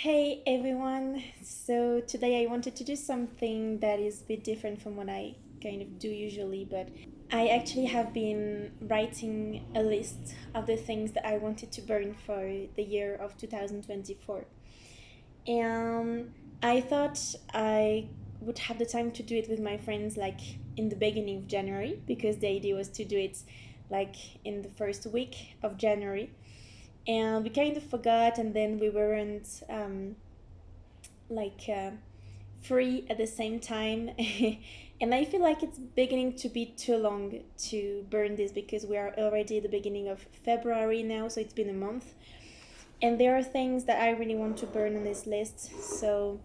Hey everyone! So today I wanted to do something that is a bit different from what I kind of do usually, but I actually have been writing a list of the things that I wanted to burn for the year of 2024. And I thought I would have the time to do it with my friends like in the beginning of January because the idea was to do it like in the first week of January, and we kind of forgot, and then we weren't like free at the same time. And I feel like it's beginning to be too long to burn this because we are already at the beginning of February now, so it's been a month, and there are things that I really want to burn on this list. So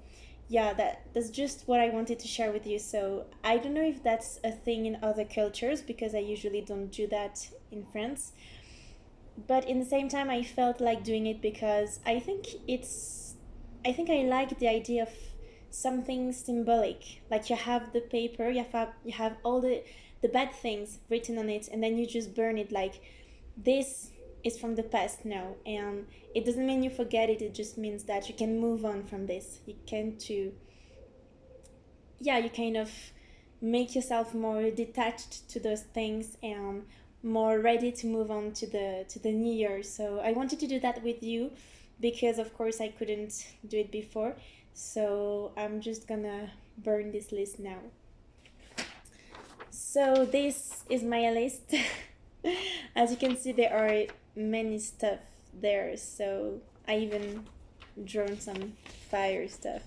yeah, that's just what I wanted to share with you. So I don't know if that's a thing in other cultures because I usually don't do that in France, but in the same time I felt like doing it because I like the idea of something symbolic. Like you have the paper, you have all the bad things written on it, and then you just burn it. Like this is from the past now, and it doesn't mean you forget it. It just means that you can move on from this. You can to yeah, you kind of make yourself more detached to those things and more ready to move on to the new year. So I wanted to do that with you because of course I couldn't do it before. So I'm just gonna burn this list now. So this is my list. As you can see, there are many stuff there. So I even drawn some fire stuff.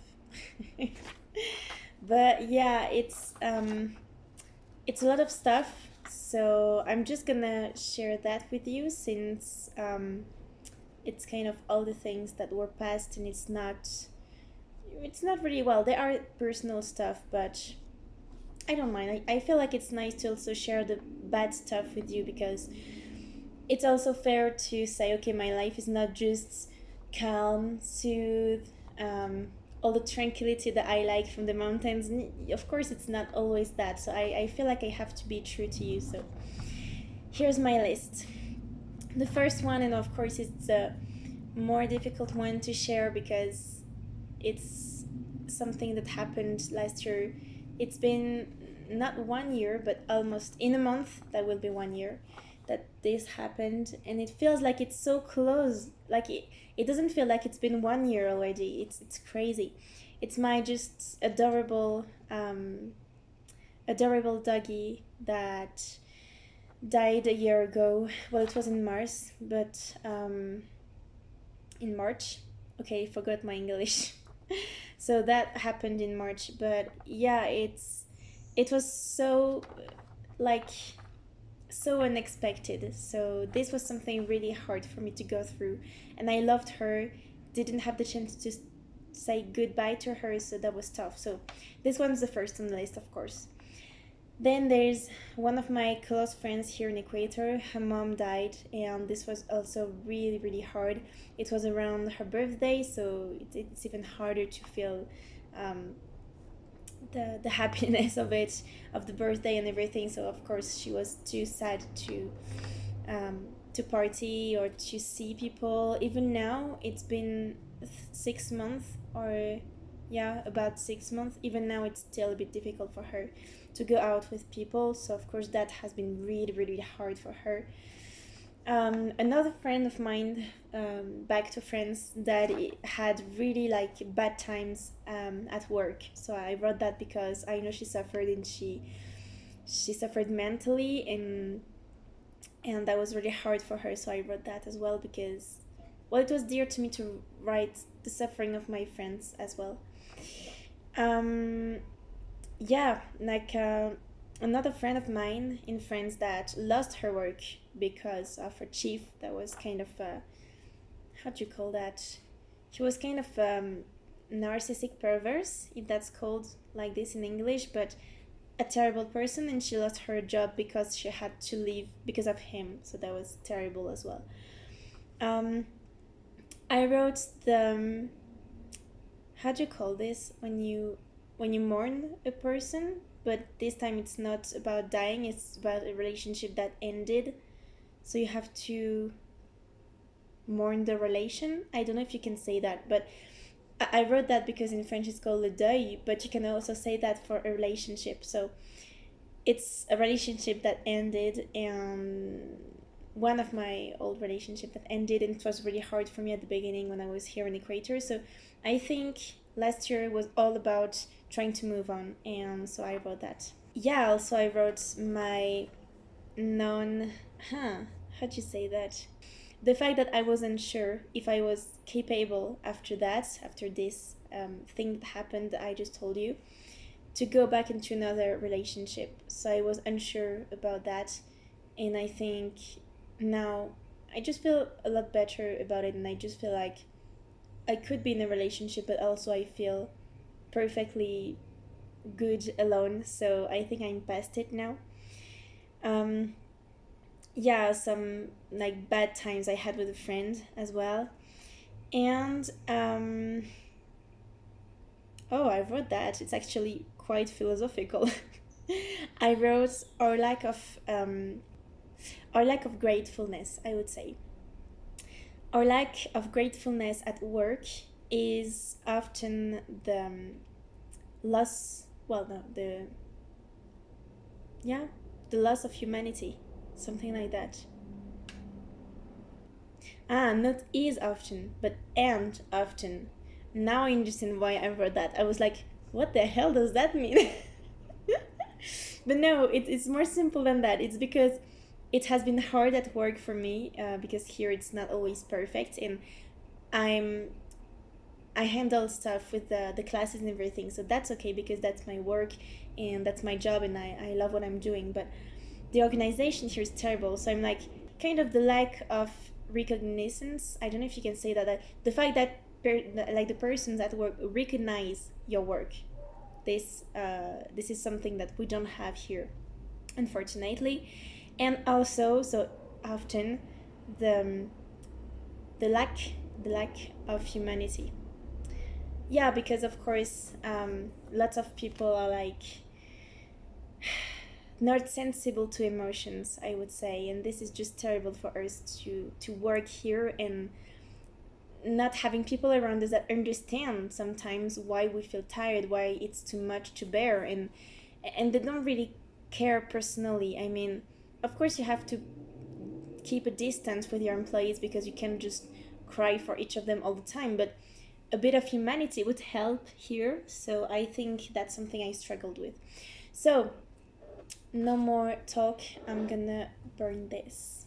But yeah, it's a lot of stuff. So I'm just gonna share that with you since it's kind of all the things that were past, and it's not really, well, there are personal stuff, but I don't mind. I feel like it's nice to also share the bad stuff with you because it's also fair to say, okay, my life is not just calm, soothe, all the tranquility that I like from the mountains. Of course, it's not always that. So I feel like I have to be true to you. So here's my list. The first one, and of course, it's a more difficult one to share because it's something that happened last year. It's been not 1 year, but almost in a month, that will be 1 year that this happened, and it feels like it's so close. Like it doesn't feel like it's been 1 year already. It's crazy. It's my just adorable doggy that died a year ago. Well, it was in Mars, but in March. Okay, forgot my English. So that happened in March, but yeah, it was so like so unexpected. So this was something really hard for me to go through, and I loved her. Didn't have the chance to say goodbye to her, so that was tough. So this one's the first on the list, of course. Then there's one of my close friends here in Equator. Her mom died, and this was also really, really hard. It was around her birthday, so it's even harder to feel um, the happiness of it, of the birthday and everything. So of course she was too sad to party or to see people. Even now, it's been 6 months, or yeah, about 6 months. Even now, it's still a bit difficult for her to go out with people. So of course that has been really, really hard for her. Another friend of mine, back to France, that had really like bad times at work. So I wrote that because I know she suffered, and she suffered mentally, and that was really hard for her. So I wrote that as well because, well, it was dear to me to write the suffering of my friends as well. Um, yeah, like another friend of mine in France that lost her work because of her chief that was kind of how do you call that? He was kind of narcissistic perverse, if that's called like this in English, but a terrible person, and she lost her job because she had to leave because of him. So that was terrible as well. Um, I wrote the how do you call this when you mourn a person, but this time it's not about dying, it's about a relationship that ended, so you have to mourn the relation. I don't know if you can say that, but I wrote that because in French it's called le deuil, but you can also say that for a relationship. So it's a relationship that ended, and one of my old relationship that ended, and it was really hard for me at the beginning when I was here in Equator. So I think last year was all about trying to move on, and so I wrote that. Yeah, also I wrote my non, how do you say that? The fact that I wasn't sure if I was capable after that, after this thing that happened that I just told you, to go back into another relationship. So I was unsure about that, and I think now I just feel a lot better about it, and I just feel like I could be in a relationship, but also I feel perfectly good alone. So I think I'm past it now. Um, yeah, some like bad times I had with a friend as well, and oh, I wrote that. It's actually quite philosophical. I wrote our lack of gratefulness, I would say. Our lack of gratefulness at work is often the loss, well, no, yeah, the loss of humanity, something like that. Not is often, but and often. Now I understand why I wrote that. I was like, what the hell does that mean? But no, it's more simple than that. It's because it has been hard at work for me, because here it's not always perfect, and I'm I handle stuff with the classes and everything, so that's okay because that's my work and that's my job, and I love what I'm doing. But the organization here is terrible, so I'm like, kind of the lack of recognitions. I don't know if you can say that, the fact that like the persons at work recognize your work. This is something that we don't have here, unfortunately. And also, so often, the the lack the lack of humanity. Yeah, because of course, lots of people are like not sensible to emotions, I would say, and this is just terrible for us to work here, and not having people around us that understand sometimes why we feel tired, why it's too much to bear, and they don't really care personally. I mean, of course you have to keep a distance with your employees because you can't just cry for each of them all the time, but a bit of humanity would help here. So I think that's something I struggled with. So no more talk, I'm gonna burn this.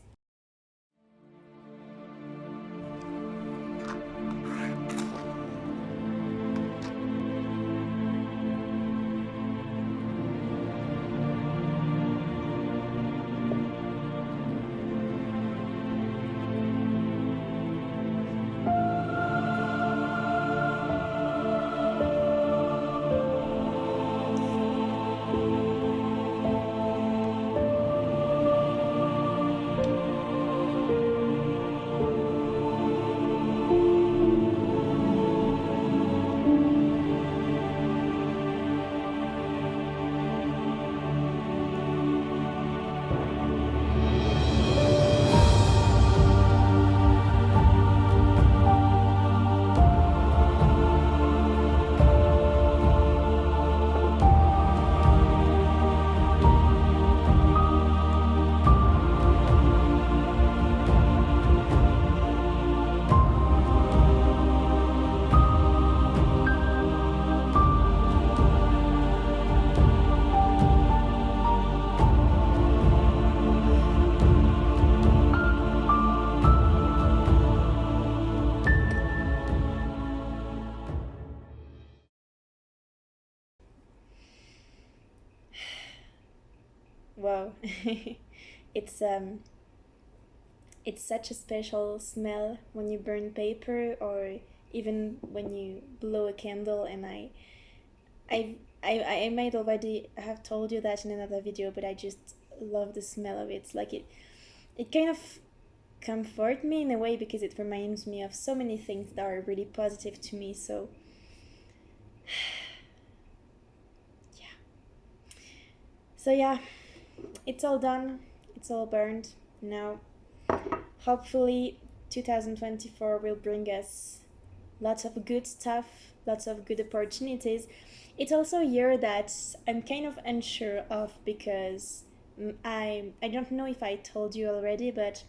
Wow. it's um it's such a special smell when you burn paper, or even when you blow a candle. And I might already have told you that in another video, but I just love the smell of it. It's like it kind of comfort me in a way, because it reminds me of so many things that are really positive to me. So yeah. So yeah, it's all done. It's all burned now. Hopefully 2024 will bring us lots of good stuff, lots of good opportunities. It's also a year that I'm kind of unsure of because I don't know if I told you already, but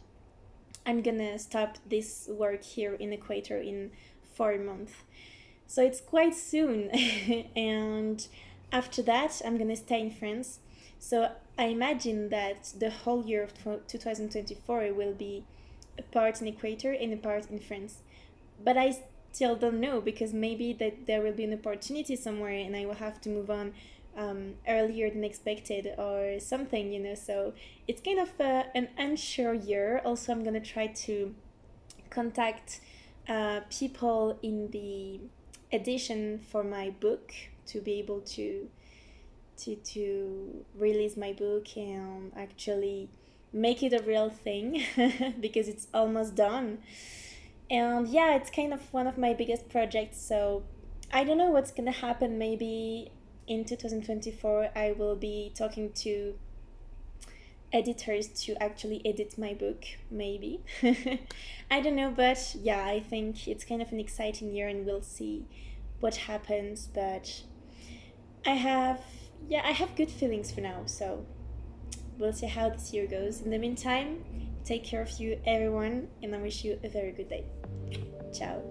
I'm gonna stop this work here in Equator in 4 months. So it's quite soon. And after that, I'm gonna stay in France. So I imagine that the whole year of 2024 will be a part in Equator and a part in France. But I still don't know because maybe that there will be an opportunity somewhere and I will have to move on earlier than expected or something, you know. So it's kind of an unsure year. Also, I'm gonna try to contact people in the edition for my book to be able to release my book and actually make it a real thing because it's almost done. And yeah, it's kind of one of my biggest projects. So I don't know what's gonna happen. Maybe in 2024 I will be talking to editors to actually edit my book, maybe. I don't know, but yeah, I think it's kind of an exciting year and we'll see what happens. But I have, yeah, I have good feelings for now, so we'll see how this year goes. In the meantime, take care of you, everyone, and I wish you a very good day. Ciao.